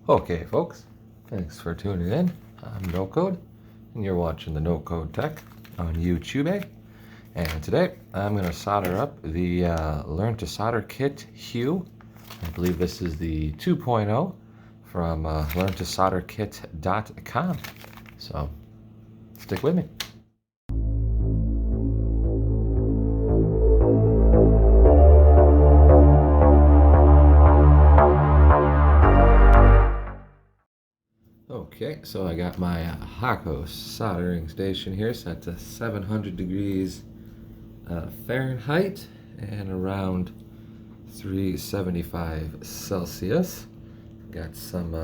Okay, folks, thanks for tuning in. I'm No Code, and you're watching the No Code Tech on YouTube. And today I'm going to solder up the Learn to Solder Kit Hue. I believe this is the 2.0 from LearnToSolderKit.com. So stick with me. Okay, so I got my Hakos soldering station here set to 700 degrees Fahrenheit and around 375 Celsius. Got some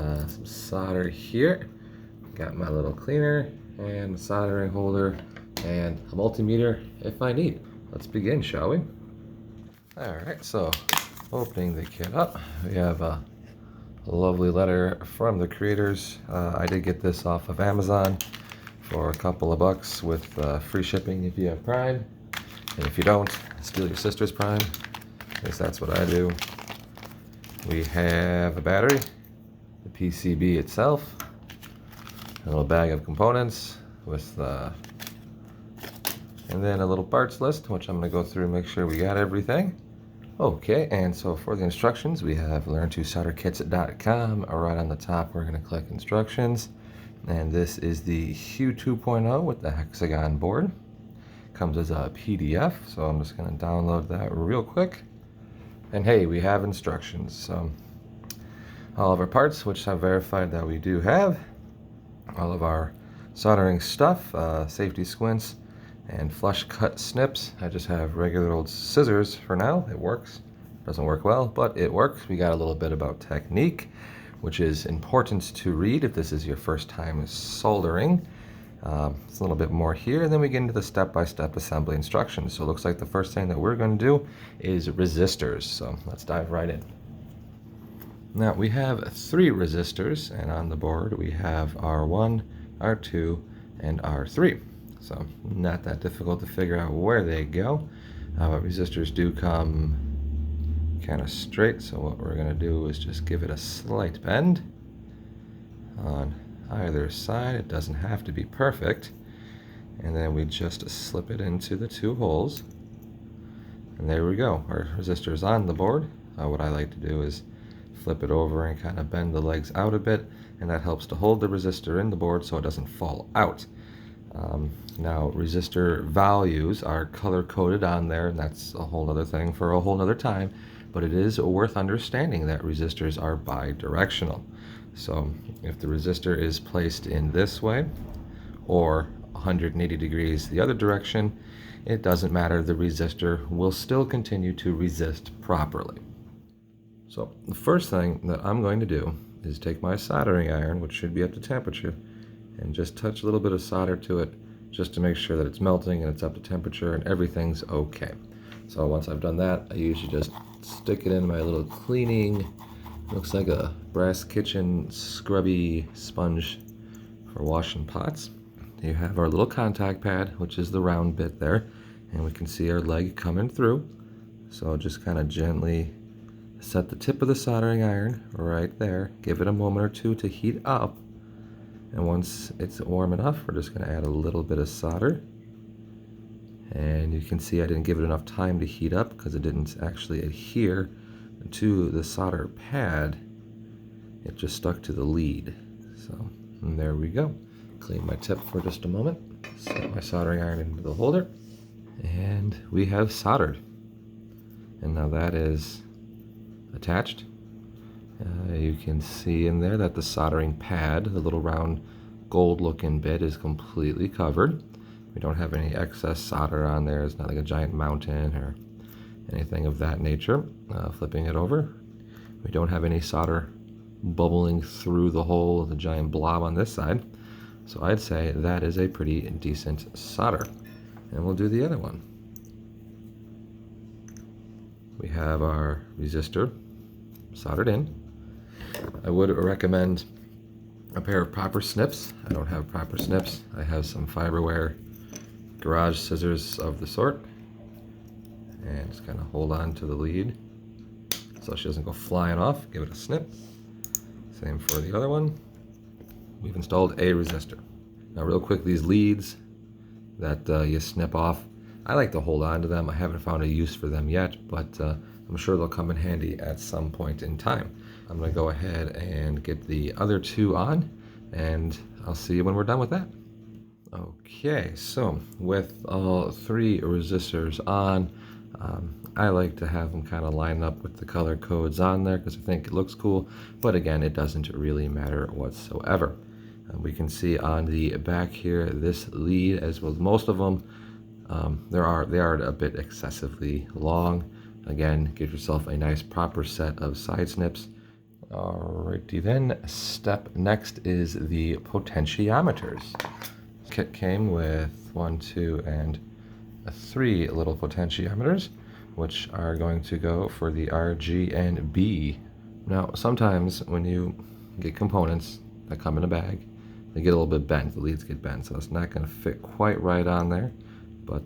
solder here. Got my little cleaner and soldering holder and a multimeter if I need. Let's begin, shall we? Alright, so opening the kit up, we have a lovely letter from the creators. I did get this off of Amazon for a couple of bucks with free shipping if you have Prime. And if you don't, steal your sister's Prime. At least that's what I do. We have a battery, the PCB itself, a little bag of components with and then a little parts list, which I'm going to go through and make sure we got everything. Okay, and so for the instructions, we have LearnToSolderKits.com. Right on the top, we're going to click instructions. And this is the Hue 2.0 with the hexagon board. Comes as a PDF, so I'm just going to download that real quick. And hey, we have instructions. So all of our parts, which I've verified that we do have. All of our soldering stuff, safety squints, and flush cut snips. I just have regular old scissors for now. It works. Doesn't work well, but it works. We got a little bit about technique, which is important to read if this is your first time soldering. It's a little bit more here, and then we get into the step-by-step assembly instructions. So it looks like the first thing that we're going to do is resistors. So let's dive right in. Now we have 3 resistors, and on the board we have R1, R2, and R3. So not that difficult to figure out where they go. But resistors do come kind of straight, so what we're going to do is just give it a slight bend on either side. It doesn't have to be perfect. And then we just slip it into the 2 holes. And there we go. Our resistor is on the board. What I like to do is flip it over and kind of bend the legs out a bit, and that helps to hold the resistor in the board so it doesn't fall out. Now resistor values are color coded on there, and that's a whole other thing for a whole other time, but it is worth understanding that resistors are bidirectional. So if the resistor is placed in this way or 180 degrees the other direction, it doesn't matter, the resistor will still continue to resist properly. So the first thing that I'm going to do is take my soldering iron, which should be up to temperature, and just touch a little bit of solder to it just to make sure that it's melting and it's up to temperature and everything's okay. So once I've done that, I usually just stick it in my little cleaning, looks like a brass kitchen scrubby sponge for washing pots. You have our little contact pad, which is the round bit there, and we can see our leg coming through. So just kind of gently set the tip of the soldering iron right there, give it a moment or two to heat up. And once it's warm enough, we're just going to add a little bit of solder. And you can see I didn't give it enough time to heat up because it didn't actually adhere to the solder pad. It just stuck to the lead. So and there we go. Clean my tip for just a moment. Set my soldering iron into the holder. And we have soldered. And now that is attached. You can see in there that the soldering pad, the little round gold looking bit, is completely covered. We don't have any excess solder on there. It's not like a giant mountain or anything of that nature. Flipping it over, we don't have any solder bubbling through the hole, the giant blob on this side. So I'd say that is a pretty decent solder. And we'll do the other one. We have our resistor soldered in. I would recommend a pair of proper snips. I don't have proper snips. I have some fiberware garage scissors of the sort. And just kind of hold on to the lead so she doesn't go flying off. Give it a snip. Same for the other one. We've installed a resistor. Now real quick, these leads that you snip off, I like to hold on to them. I haven't found a use for them yet, but I'm sure they'll come in handy at some point in time. I'm going to go ahead and get the other two on, and I'll see you when we're done with that. Okay, so with all three resistors on, I like to have them kind of line up with the color codes on there because I think it looks cool, but again, it doesn't really matter whatsoever. We can see on the back here, this lead, as well as most of them, they are a bit excessively long. Again, give yourself a nice proper set of side snips. Alrighty then, step next is the potentiometers. Kit came with 1, 2, and 3 little potentiometers, which are going to go for the R, G, and B. Now, sometimes when you get components that come in a bag, they get a little bit bent, the leads get bent, so it's not going to fit quite right on there, but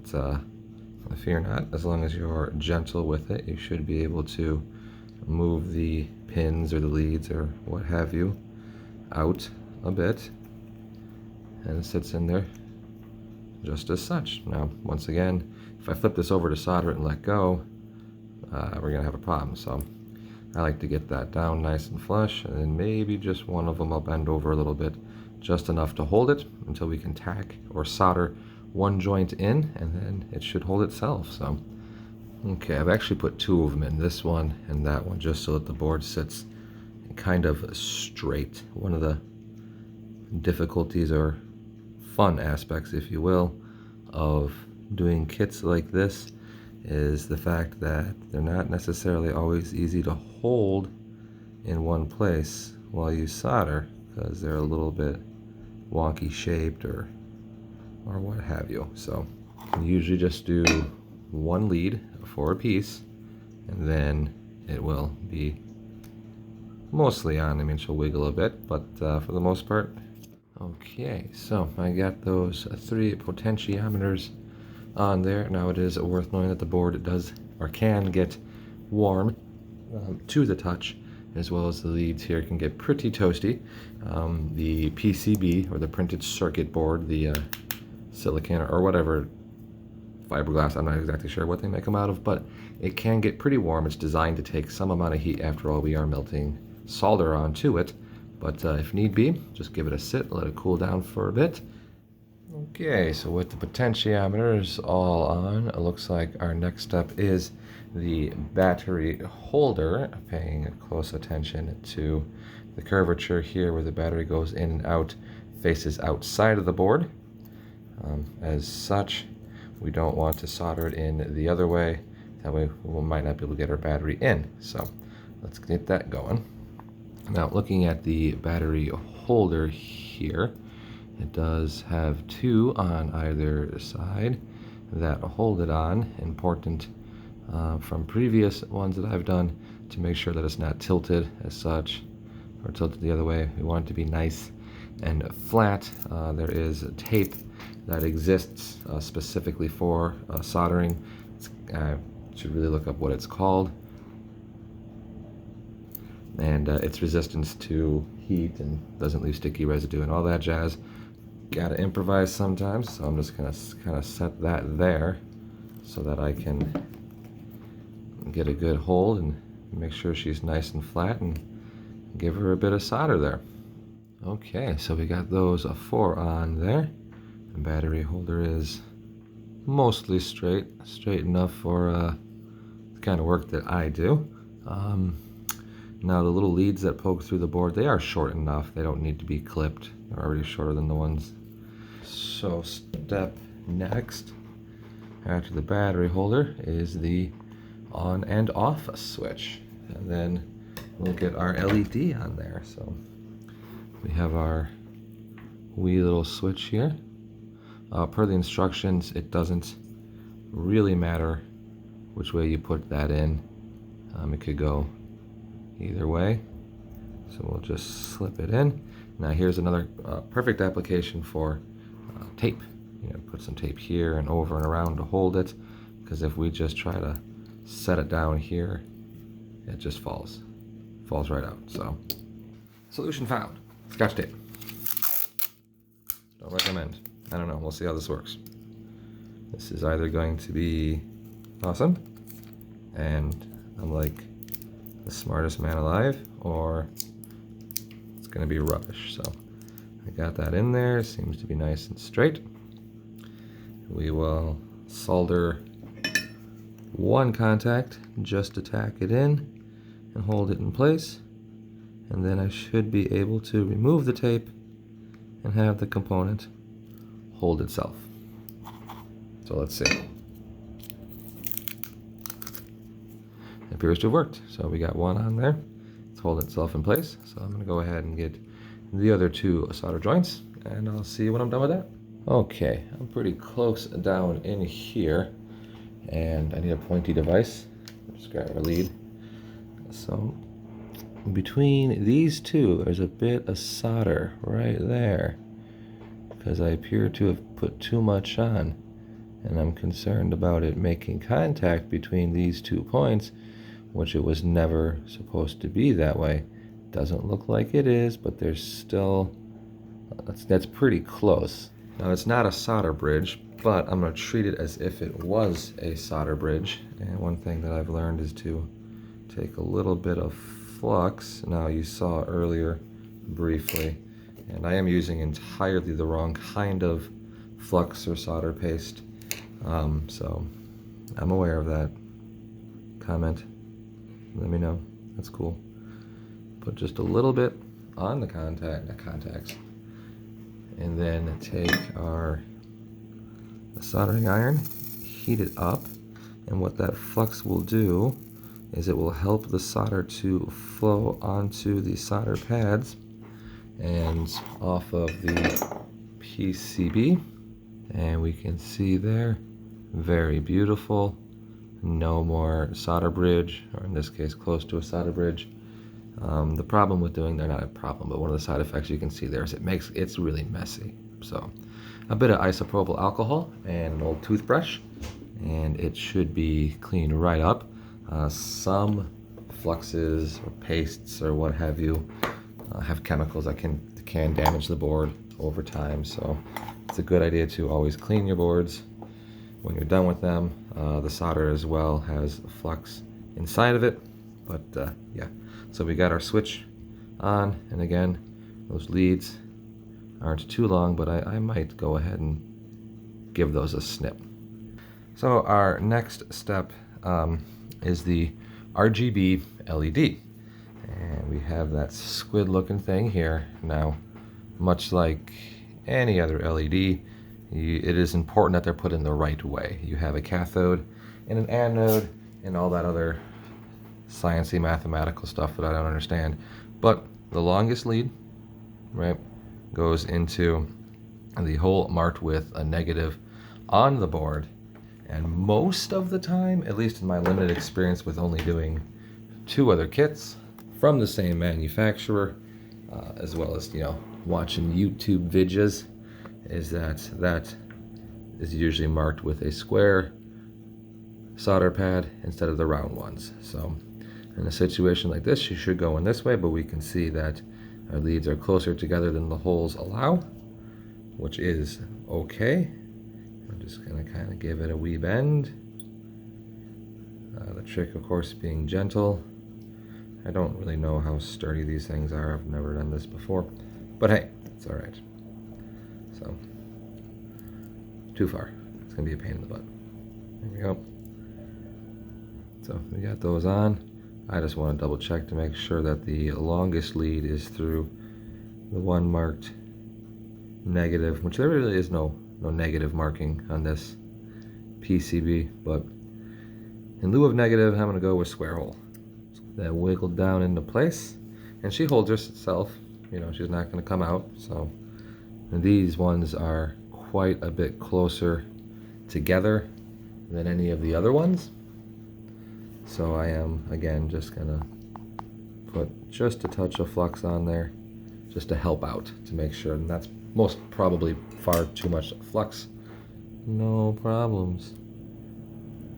fear not, as long as you're gentle with it, you should be able to move the pins or the leads or what have you out a bit, and it sits in there just as such. Now, once again, if I flip this over to solder it and let go, we're going to have a problem, so I like to get that down nice and flush, and then maybe just one of them I'll bend over a little bit, just enough to hold it until we can tack or solder one joint in, and then it should hold itself. So okay, I've actually put 2 of them in, this one and that one, just so that the board sits kind of straight. One of the difficulties or fun aspects, if you will, of doing kits like this is the fact that they're not necessarily always easy to hold in one place while you solder, because they're a little bit wonky shaped or what have you. So you usually just do one lead for a piece, and then it will be mostly on. I mean, she'll wiggle a bit, but for the most part. Okay, so I got those 3 potentiometers on there. Now it is worth knowing that the board does or can get warm to the touch, as well as the leads here can get pretty toasty. The PCB, or the printed circuit board, the silicon or whatever fiberglass, I'm not exactly sure what they make them out of, but it can get pretty warm. It's designed to take some amount of heat. After all, we are melting solder onto it, but if need be, just give it a sit, let it cool down for a bit. Okay, so with the potentiometers all on, it looks like our next step is the battery holder, paying close attention to the curvature here where the battery goes in and out, faces outside of the board. As such, we don't want to solder it in the other way, that way we might not be able to get our battery in. So let's get that going. Now, looking at the battery holder here, it does have 2 on either side that hold it on. Important from previous ones that I've done to make sure that it's not tilted as such or tilted the other way. We want it to be nice and flat. There is tape that exists specifically for soldering. Should really look up what it's called, and its resistance to heat and doesn't leave sticky residue and all that jazz. Gotta improvise sometimes, so I'm just gonna kind of set that there so that I can get a good hold and make sure she's nice and flat and give her a bit of solder there. Okay, so we got those 4 on there. The battery holder is mostly straight enough for the kind of work that I do. Now the little leads that poke through the board, they are short enough. They don't need to be clipped. They're already shorter than the ones. So step next, after the battery holder, is the on and off switch. And then we'll get our LED on there. So we have our wee little switch here. Per the instructions, it doesn't really matter which way you put that in. It could go either way. So we'll just slip it in. Now here's another perfect application for tape. You know, put some tape here and over and around to hold it, because if we just try to set it down here, it just falls right out. So Solution found. Scotch tape. Don't recommend. I don't know. We'll see how this works. This is either going to be awesome, and I'm like the smartest man alive, or it's going to be rubbish. So I got that in there. Seems to be nice and straight. We will solder one contact just to tack it in and hold it in place, and then I should be able to remove the tape and have the component hold itself. So let's see. It appears to have worked. So we got one on there. It's holding itself in place. So I'm going to go ahead and get the other two solder joints, and I'll see you when I'm done with that. Okay, I'm pretty close down in here, and I need a pointy device. Just grab our lead. So between these two, there's a bit of solder right there, because I appear to have put too much on, and I'm concerned about it making contact between these 2 points, which it was never supposed to be that way. Doesn't look like it is, but there's still, that's pretty close. Now it's not a solder bridge, but I'm going to treat it as if it was a solder bridge. And one thing that I've learned is to take a little bit of flux. Now you saw earlier briefly, and I am using entirely the wrong kind of flux or solder paste. So I'm aware of that. Comment, let me know. That's cool. Put just a little bit on the contacts, and then take our soldering iron, heat it up, and what that flux will do is it will help the solder to flow onto the solder pads and off of the PCB, and we can see there, very beautiful. No more solder bridge, or in this case close to a solder bridge. The problem with doing that, not a problem, but one of the side effects you can see there is it's really messy. So a bit of isopropyl alcohol and an old toothbrush, and it should be cleaned right up. Some fluxes or pastes or what have you have chemicals that can damage the board over time, so it's a good idea to always clean your boards when you're done with them. The solder as well has flux inside of it, but yeah. So we got our switch on, and again, those leads aren't too long, but I might go ahead and give those a snip. So our next step is the RGB LED, and we have that squid looking thing here. Now, much like any other LED, it is important that they're put in the right way. You have a cathode and an anode and all that other sciencey mathematical stuff that I don't understand, but the longest lead, right, goes into the hole marked with a negative on the board, and most of the time, at least in my limited experience with only doing 2 other kits from the same manufacturer, as well as, you know, watching YouTube videos, is that is usually marked with a square solder pad instead of the round ones. So in a situation like this, you should go in this way, but we can see that our leads are closer together than the holes allow, which is okay. I'm just going to kind of give it a wee bend. The trick, of course, being gentle. I don't really know how sturdy these things are. I've never done this before, but hey, it's all right. So, too far. It's going to be a pain in the butt. There we go. So we got those on. I just want to double check to make sure that the longest lead is through the one marked negative, which there really is no negative marking on this PCB, but in lieu of negative, I'm going to go with square hole. That wiggled down into place, and she holds herself, you know, she's not going to come out. So these ones are quite a bit closer together than any of the other ones. So I am, again, just going to put just a touch of flux on there just to help out, to make sure, and that's most probably far too much flux. No problems.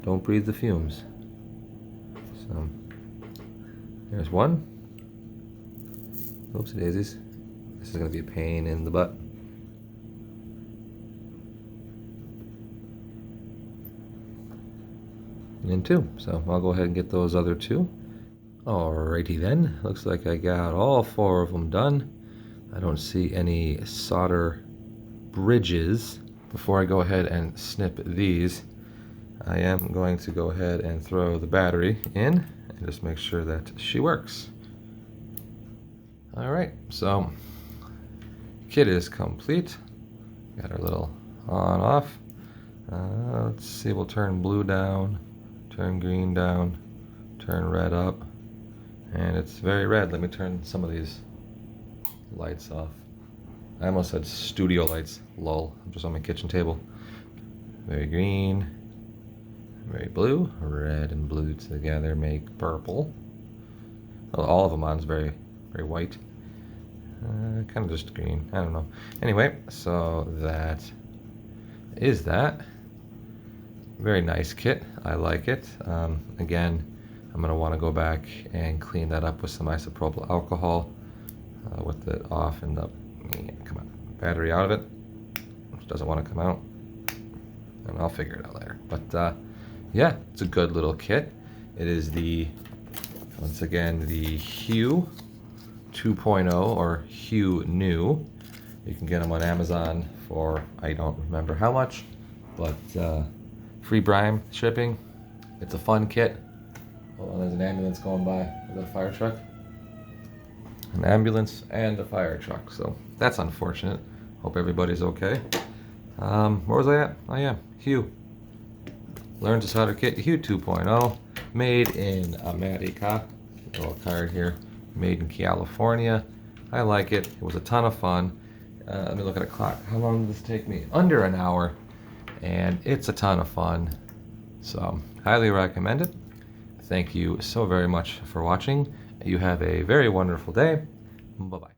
Don't breathe the fumes. So there's one. Oopsie daisies. This is going to be a pain in the butt. And 2. So I'll go ahead and get those other 2. Alrighty then. Looks like I got all 4 of them done. I don't see any solder bridges. Before I go ahead and snip these, I am going to go ahead and throw the battery in and just make sure that she works. Alright, so kit is complete. Got our little on off. Let's see, we'll turn blue down, turn green down, turn red up, and it's very red. Let me turn some of these lights off. I almost said studio lights, lol. I'm just on my kitchen table. Very green, very blue. Red and blue together make purple. Well, all of them on is very, very white. Kind of just green, I don't know. Anyway, so that is that. Very nice kit, I like it. Again, I'm gonna wanna go back and clean that up with some isopropyl alcohol with it off and the come on, battery out of it, which doesn't want to come out, and I'll figure it out later. But yeah, it's a good little kit. It is the, once again, the Hue 2.0 or Hue New. You can get them on Amazon for, I don't remember how much, but free Prime shipping. It's a fun kit. Hold on, there's an ambulance going by. Is that a fire truck? An ambulance and a fire truck, so that's unfortunate. Hope everybody's okay. Where was I at? Oh yeah, Hue. Learn to solder kit Hue 2.0, made in America. A little card here, made in California. I like it. It was a ton of fun. Let me look at a clock. How long did this take me? Under an hour, and it's a ton of fun. So highly recommend it. Thank you so very much for watching. You have a very wonderful day. Bye-bye.